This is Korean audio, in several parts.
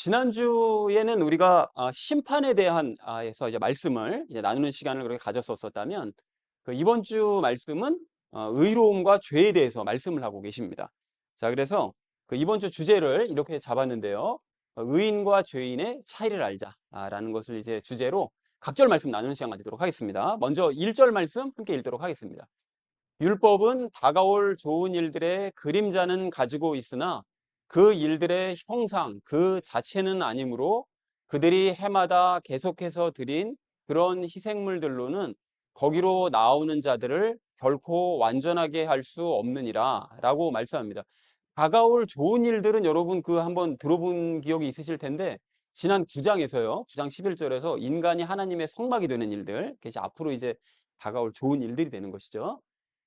지난주에는 우리가 심판에 대한 에서 이제 말씀을 이제 나누는 시간을 그렇게 가졌었다면 이번 주 말씀은 의로움과 죄에 대해서 말씀을 하고 계십니다. 자, 그래서 이번 주 주제를 이렇게 잡았는데요. 의인과 죄인의 차이를 알자라는 것을 이제 주제로 각절 말씀 나누는 시간 가지도록 하겠습니다. 먼저 1절 말씀 함께 읽도록 하겠습니다. 율법은 다가올 좋은 일들의 그림자는 가지고 있으나 그 일들의 형상 그 자체는 아니므로 그들이 해마다 계속해서 드린 그런 희생물들로는 거기로 나오는 자들을 결코 완전하게 할 수 없느니라 라고 말씀합니다. 다가올 좋은 일들은 여러분 한번 들어본 기억이 있으실 텐데 지난 9장에서요. 9장 11절에서 인간이 하나님의 성막이 되는 일들, 그래서 앞으로 이제 다가올 좋은 일들이 되는 것이죠.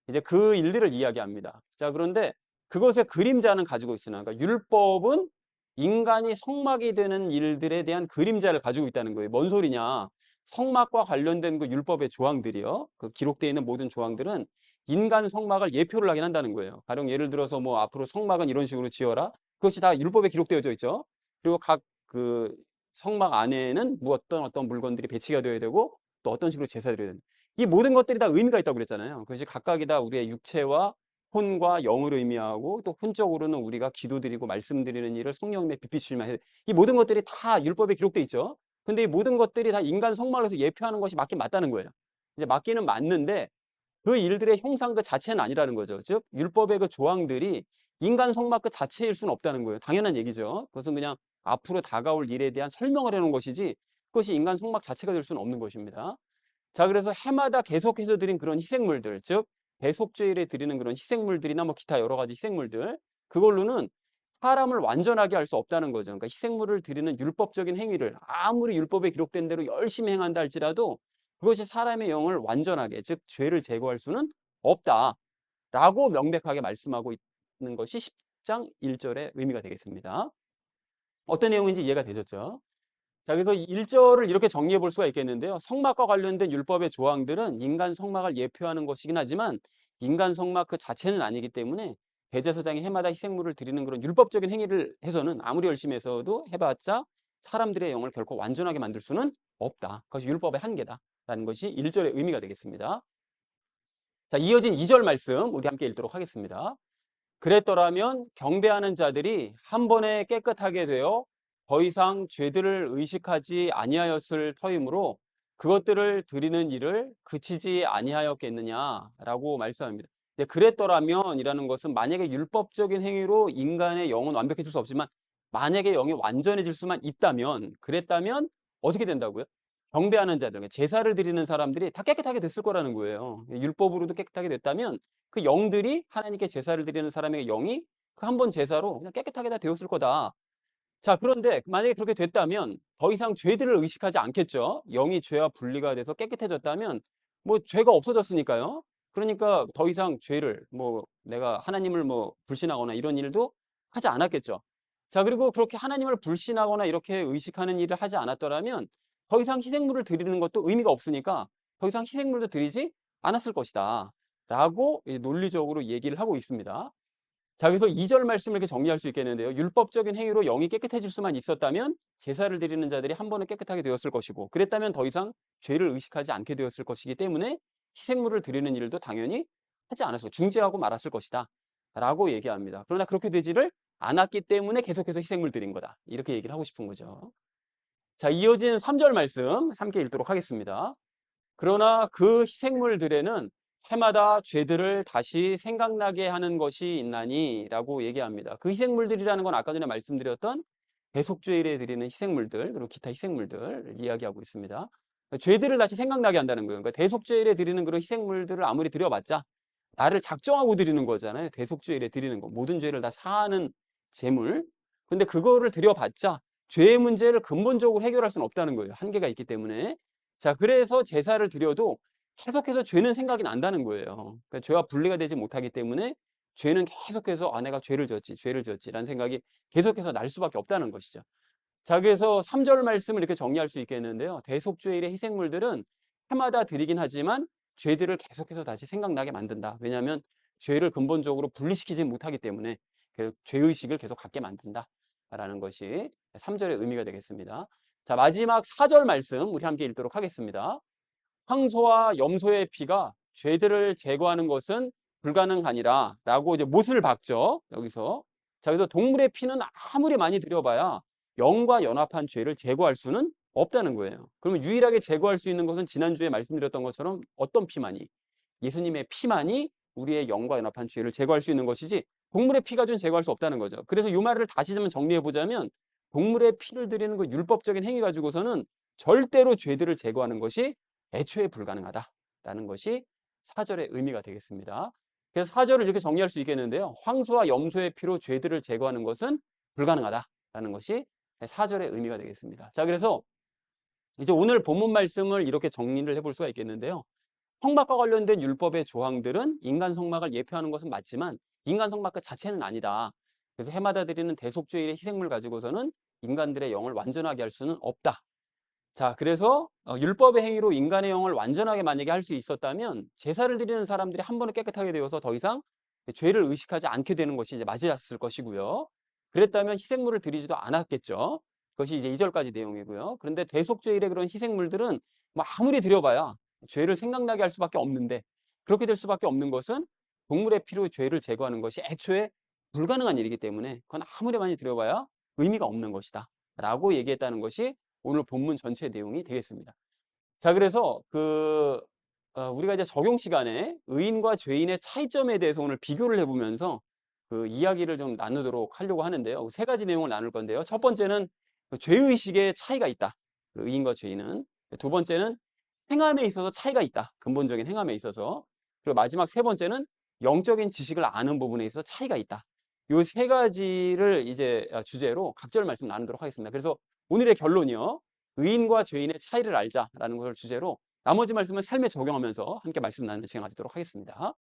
이제 그 일들을 이야기합니다. 자, 그런데 그것의 그림자는 가지고 있으나, 그러니까 율법은 인간이 성막이 되는 일들에 대한 그림자를 가지고 있다는 거예요. 뭔 소리냐? 성막과 관련된 그 율법의 조항들이요. 그 기록되어 있는 모든 조항들은 인간 성막을 예표를 하긴 한다는 거예요. 가령 예를 들어서 뭐 앞으로 성막은 이런 식으로 지어라. 그것이 다 율법에 기록되어져 있죠. 그리고 각 그 성막 안에는 뭐 어떤 물건들이 배치가 되어야 되고 또 어떤 식으로 제사를 드려야 되는. 이 모든 것들이 다 의미가 있다고 그랬잖아요. 그것이 각각이 다 우리의 육체와 혼과 영을 의미하고 또 혼적으로는 우리가 기도드리고 말씀드리는 일을 성령님의 빛 비추시면 해야 돼. 이 모든 것들이 다 율법에 기록돼 있죠. 근데 이 모든 것들이 다 인간 성막에서 예표하는 것이 맞긴 맞다는 거예요. 이제 맞기는 맞는데 그 일들의 형상 그 자체는 아니라는 거죠. 즉 율법의 그 조항들이 인간 성막 그 자체일 수는 없다는 거예요. 당연한 얘기죠. 그것은 그냥 앞으로 다가올 일에 대한 설명을 해놓은 것이지 그것이 인간 성막 자체가 될 수는 없는 것입니다. 자, 그래서 해마다 계속해서 드린 그런 희생물들, 즉 대속죄일에 드리는 그런 희생물들이나 뭐 기타 여러 가지 희생물들, 그걸로는 사람을 완전하게 할 수 없다는 거죠. 그러니까 희생물을 드리는 율법적인 행위를 아무리 율법에 기록된 대로 열심히 행한다 할지라도 그것이 사람의 영을 완전하게, 즉 죄를 제거할 수는 없다라고 명백하게 말씀하고 있는 것이 10장 1절의 의미가 되겠습니다. 어떤 내용인지 이해가 되셨죠? 자, 그래서 1절을 이렇게 정리해 볼 수가 있겠는데요. 성막과 관련된 율법의 조항들은 인간 성막을 예표하는 것이긴 하지만 인간 성막 그 자체는 아니기 때문에 대제사장이 해마다 희생물을 드리는 그런 율법적인 행위를 해서는 아무리 열심히 해서도 해봤자 사람들의 영을 결코 완전하게 만들 수는 없다. 그것이 율법의 한계다라는 것이 1절의 의미가 되겠습니다. 자, 이어진 2절 말씀 우리 함께 읽도록 하겠습니다. 그랬더라면 경배하는 자들이 한 번에 깨끗하게 되어 더 이상 죄들을 의식하지 아니하였을 터이므로 그것들을 드리는 일을 그치지 아니하였겠느냐라고 말씀합니다. 그랬더라면이라는 것은 만약에 율법적인 행위로 인간의 영은 완벽해질 수 없지만 만약에 영이 완전해질 수만 있다면 그랬다면 어떻게 된다고요? 경배하는 자들, 그러니까 제사를 드리는 사람들이 다 깨끗하게 됐을 거라는 거예요. 율법으로도 깨끗하게 됐다면 그 영들이 하나님께 제사를 드리는 사람의 영이 그 한 번 제사로 그냥 깨끗하게 다 되었을 거다. 자, 그런데 만약에 그렇게 됐다면 더 이상 죄들을 의식하지 않겠죠. 영이 죄와 분리가 돼서 깨끗해졌다면 뭐 죄가 없어졌으니까요. 그러니까 더 이상 죄를 뭐 내가 하나님을 뭐 불신하거나 이런 일도 하지 않았겠죠. 자, 그리고 그렇게 하나님을 불신하거나 이렇게 의식하는 일을 하지 않았더라면 더 이상 희생물을 드리는 것도 의미가 없으니까 더 이상 희생물도 드리지 않았을 것이다. 라고 논리적으로 얘기를 하고 있습니다. 자, 그래서 2절 말씀을 이렇게 정리할 수 있겠는데요. 율법적인 행위로 영이 깨끗해질 수만 있었다면 제사를 드리는 자들이 한 번에 깨끗하게 되었을 것이고 그랬다면 더 이상 죄를 의식하지 않게 되었을 것이기 때문에 희생물을 드리는 일도 당연히 하지 않았을 중재하고 말았을 것이다. 라고 얘기합니다. 그러나 그렇게 되지를 않았기 때문에 계속해서 희생물 드린 거다. 이렇게 얘기를 하고 싶은 거죠. 자, 이어진 3절 말씀 함께 읽도록 하겠습니다. 그러나 그 희생물들에는 해마다 죄들을 다시 생각나게 하는 것이 있나니라고 얘기합니다. 그 희생물들이라는 건 아까 전에 말씀드렸던 대속죄일에 드리는 희생물들 그리고 기타 희생물들 이야기하고 있습니다. 죄들을 다시 생각나게 한다는 거예요. 그러니까 대속죄일에 드리는 그런 희생물들을 아무리 드려봤자 나를 작정하고 드리는 거잖아요. 대속죄일에 드리는 거. 모든 죄를 다 사하는 제물. 근데 그거를 드려봤자 죄의 문제를 근본적으로 해결할 수는 없다는 거예요. 한계가 있기 때문에. 자, 그래서 제사를 드려도 계속해서 죄는 생각이 난다는 거예요. 그러니까 죄와 분리가 되지 못하기 때문에 죄는 계속해서 내가 죄를 지었지라는 생각이 계속해서 날 수밖에 없다는 것이죠. 자, 그래서 3절 말씀을 이렇게 정리할 수 있겠는데요. 대속죄일의 희생물들은 해마다 드리긴 하지만 죄들을 계속해서 다시 생각나게 만든다. 왜냐하면 죄를 근본적으로 분리시키지 못하기 때문에 죄의식을 계속 갖게 만든다. 라는 것이 3절의 의미가 되겠습니다. 자, 마지막 4절 말씀 우리 함께 읽도록 하겠습니다. 황소와 염소의 피가 죄들을 제거하는 것은 불가능하니라 라고 이제 못을 박죠. 여기서. 자, 그래서 동물의 피는 아무리 많이 들여봐야 영과 연합한 죄를 제거할 수는 없다는 거예요. 그러면 유일하게 제거할 수 있는 것은 지난주에 말씀드렸던 것처럼 어떤 피만이? 예수님의 피만이 우리의 영과 연합한 죄를 제거할 수 있는 것이지 동물의 피 가지고는 제거할 수 없다는 거죠. 그래서 이 말을 다시 좀 정리해 보자면 동물의 피를 드리는 그 율법적인 행위 가지고서는 절대로 죄들을 제거하는 것이 애초에 불가능하다라는 것이 4절의 의미가 되겠습니다. 그래서 4절을 이렇게 정리할 수 있겠는데요. 황소와 염소의 피로 죄들을 제거하는 것은 불가능하다라는 것이 4절의 의미가 되겠습니다. 자, 그래서 이제 오늘 본문 말씀을 이렇게 정리를 해볼 수가 있겠는데요. 성막과 관련된 율법의 조항들은 인간 성막을 예표하는 것은 맞지만 인간 성막 그 자체는 아니다. 그래서 해마다 드리는 대속죄일의 희생물 가지고서는 인간들의 영을 완전하게 할 수는 없다. 자, 그래서 율법의 행위로 인간의 영을 완전하게 만약에 할 수 있었다면 제사를 드리는 사람들이 한 번에 깨끗하게 되어서 더 이상 죄를 의식하지 않게 되는 것이 이제 맞았을 것이고요. 그랬다면 희생물을 드리지도 않았겠죠. 그것이 이제 2절까지 내용이고요. 그런데 대속죄일의 그런 희생물들은 뭐 아무리 드려봐야 죄를 생각나게 할 수밖에 없는데 그렇게 될 수밖에 없는 것은 동물의 피로 죄를 제거하는 것이 애초에 불가능한 일이기 때문에 그건 아무리 많이 드려봐야 의미가 없는 것이다 라고 얘기했다는 것이 오늘 본문 전체 내용이 되겠습니다. 자, 그래서 우리가 이제 적용 시간에 의인과 죄인의 차이점에 대해서 오늘 비교를 해보면서 그 이야기를 좀 나누도록 하려고 하는데요. 세 가지 내용을 나눌 건데요. 첫 번째는 그 죄의식의 차이가 있다. 그 의인과 죄인은. 두 번째는 행함에 있어서 차이가 있다. 근본적인 행함에 있어서. 그리고 마지막 세 번째는 영적인 지식을 아는 부분에 있어서 차이가 있다. 이 세 가지를 이제 주제로 각절 말씀 나누도록 하겠습니다. 그래서 오늘의 결론이요. 의인과 죄인의 차이를 알자라는 것을 주제로 나머지 말씀은 삶에 적용하면서 함께 말씀 나누는 시간 가지도록 하겠습니다.